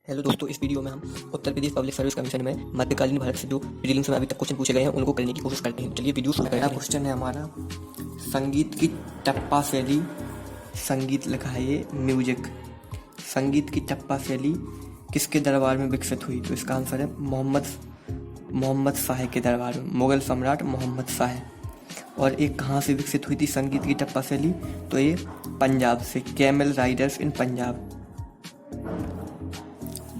Hello दोस्तों, इस video में हम Uttar Pradesh public service commission में मध्यकालीन भारत से जो प्रीलिम्स में अभी तक क्वेश्चन पूछे गए हैं उनको करने की कोशिश करते हैं। चलिए वीडियो शुरू करते हैं। पहला क्वेश्चन है हमारा, संगीत की टप्पा शैली, संगीत लिखा है ये म्यूजिक, संगीत की टप्पा शैली किसके दरबार में विकसित हुई? तो इसका आंसर है मोहम्मद शाह के दरबार में, मुगल सम्राट मोहम्मद शाह। और एक कहाँ से विकसित हुई थी संगीत की टप्पा शैली? तो ये पंजाब से, कैमल राइडर्स इन पंजाब।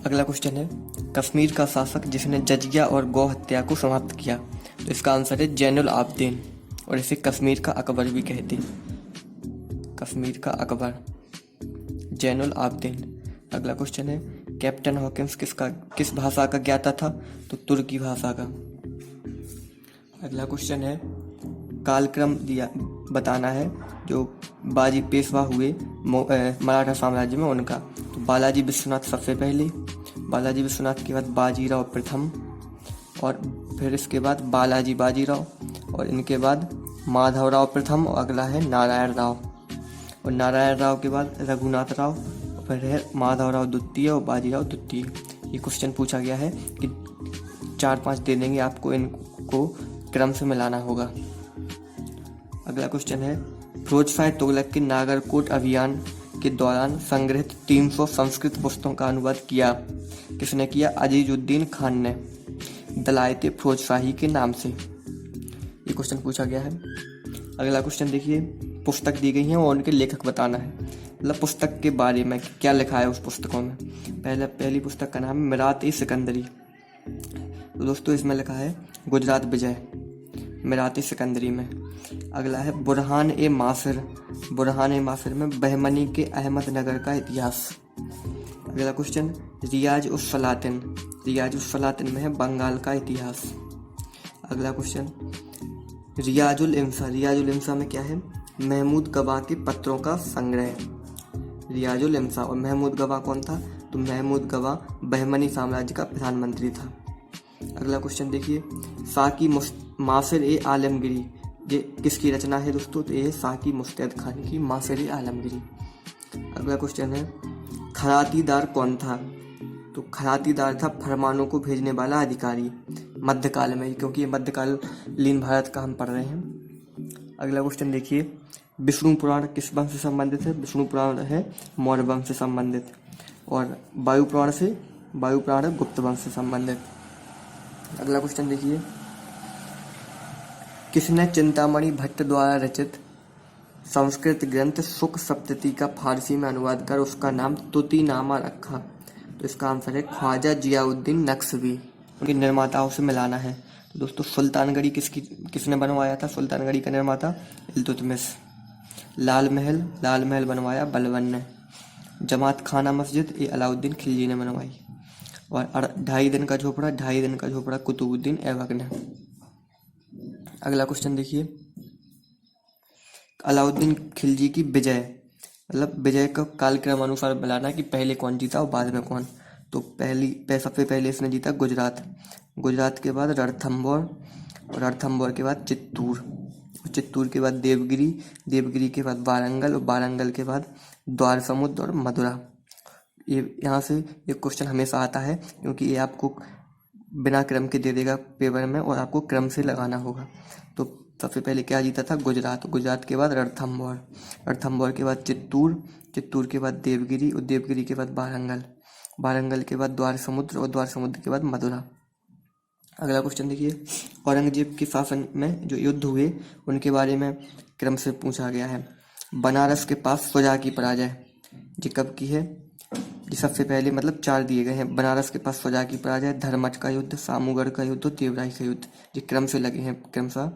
अगला क्वेश्चन है, कश्मीर का शासक जिसने जजिया और गौ हत्या को समाप्त किया? तो इसका आंसर है जैनुल आबदीन, और इसे कश्मीर का अकबर भी कहते हैं, कश्मीर का अकबर जैनुल आबदीन। अगला क्वेश्चन है, कैप्टन हॉकिंस किस भाषा का ज्ञाता था? तो तुर्की भाषा का। अगला क्वेश्चन है, कालक्रम दिया बताना है जो बाजी पेशवा हुए मराठा साम्राज्य में उनका। तो बालाजी विश्वनाथ सबसे पहले, बालाजी विश्वनाथ के बाद बाजीराव प्रथम, और फिर इसके बाद बालाजी बाजीराव, और इनके बाद माधवराव प्रथम, और अगला है नारायण राव, और नारायण राव के बाद रघुनाथ राव, और फिर है माधवराव द्वितीय और बाजीराव द्वितीय। ये क्वेश्चन पूछा गया है कि 4-5 दे देंगे आपको, इनको क्रम से मिलाना होगा। अगला क्वेश्चन है, फिरोजशाह तुगलक के नागरकोट अभियान के दौरान संग्रहित 300 संस्कृत पुस्तकों का अनुवाद किया किसने किया? अजीजुद्दीन खान ने, दलायते फिरोजशाही के नाम से। ये क्वेश्चन पूछा गया है। अगला क्वेश्चन देखिए, पुस्तक दी गई है और उनके लेखक बताना है, मतलब पुस्तक के बारे में क्या लिखा है उस पुस्तकों में। पहली पुस्तक का नाम है मिरात ए सिकंदरी। तो दोस्तों इसमें लिखा है गुजरात विजय, मिरात ए सिकंदरी में। अगला है बुरहान ए मासिर, बुरहान ए मासिर में बहमनी के अहमदनगर का इतिहास। अगला क्वेश्चन, रियाज उस सलातिन, रियाज उस सलातिन में है बंगाल का इतिहास। अगला क्वेश्चन, रियाजुल इम्सा, रियाजुल इम्सा में क्या है? महमूद गवाह के पत्रों का संग्रह, रियाजुल इम्सा। और महमूद गवाह कौन था? तो महमूद गवाह बहमनी साम्राज्य का प्रधानमंत्री था। अगला क्वेश्चन देखिए, साकी मासिर ए आलमगिरी, ये किसकी रचना है दोस्तों? तो ये साकी मुस्तैद खान की मासिर ए आलमगिरी। अगला क्वेश्चन है, खरातीदार कौन था? तो खरातीदार था फरमानों को भेजने वाला अधिकारी, मध्यकाल में, क्योंकि ये मध्यकालीन भारत का हम पढ़ रहे हैं। अगला क्वेश्चन देखिए, विष्णु पुराण किस वंश से संबंधित है? विष्णु पुराण है मौर्य वंश से संबंधित, और वायु पुराण है गुप्त वंश से संबंधित। अगला क्वेश्चन देखिए, किसने चिंतामणि भट्ट द्वारा रचित संस्कृत ग्रंथ सुख सप्तती का फारसी में अनुवाद कर उसका नाम तुतीनामा रखा? तो इसका आंसर है ख्वाजा जियाउद्दीन नक्शबी। उनके निर्माताओं से मिलाना है। तो दोस्तों सुल्तानगढ़ी किसने बनवाया था? सुल्तानगढ़ी का निर्माता इल्तुतमिश। लाल महल बनवाया बलबन ने। जमात खाना मस्जिद ये अलाउद्दीन खिलजी ने बनवाई। और 2.5 दिन का झोपड़ा कुतुबुद्दीन ऐबक ने। अगला क्वेश्चन देखिए, अलाउद्दीन खिलजी की विजय, मतलब विजय का कालक्रम अनुसार बनाना कि पहले कौन जीता और बाद में कौन। तो सबसे पहले इसने जीता गुजरात के बाद रणथंभौर, और रणथंभौर के बाद चित्तूर के बाद देवगिरी के बाद वारंगल, और वारंगल के बाद द्वार समुद्र और मथुरा। ये यहाँ से एक क्वेश्चन हमेशा आता है, क्योंकि ये आपको बिना क्रम के दे देगा पेपर में, और आपको क्रम से लगाना होगा। तो सबसे पहले क्या जीता था? गुजरात के बाद रणथंभौर के बाद चित्तूर के बाद देवगिरी, और देवगिरी के बाद वारंगल के बाद द्वार समुद्र, और द्वार समुद्र के बाद मथुरा। अगला क्वेश्चन देखिए, औरंगजेब के शासन में जो युद्ध हुए उनके बारे में क्रम से पूछा गया है। बनारस के पास शुजा की पराजय, ये कब की है? ये सबसे पहले, मतलब 4 दिए गए हैं। बनारस के पास शुजा की पराजय, धर्मठ का युद्ध, सामूगढ़ का युद्ध, देवराई का युद्ध। ये क्रम से लगे हैं क्रमशः।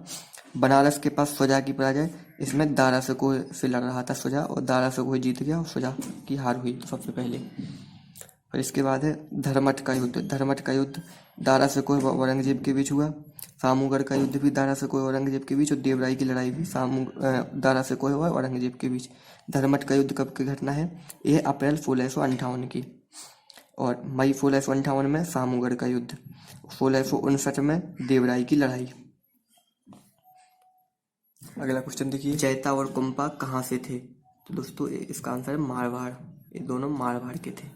बनारस के पास शुजा की पराजय, इसमें दारा शिकोह से लड़ रहा था शुजा, और दारा शिकोह जीत गया और शुजा की हार हुई तो सबसे पहले। और इसके बाद है धर्मठ का युद्ध दारा शिकोह व औरंगजेब के बीच हुआ। सामूगढ़ का युद्ध भी दारा शिकोह और औरंगजेब के बीच, और देवराई की लड़ाई भी दारा शिकोह और औरंगजेब के बीच। धर्मठ का युद्ध कब की घटना है? यह अप्रैल 1658 की, और मई 1658 में सामूगढ़ का युद्ध, 1659 में देवराई की लड़ाई। अगला क्वेश्चन देखिए, चैता और कुंपा कहाँ से थे? तो दोस्तों इसका आंसर है मारवाड़, ये दोनों मारवाड़ के थे।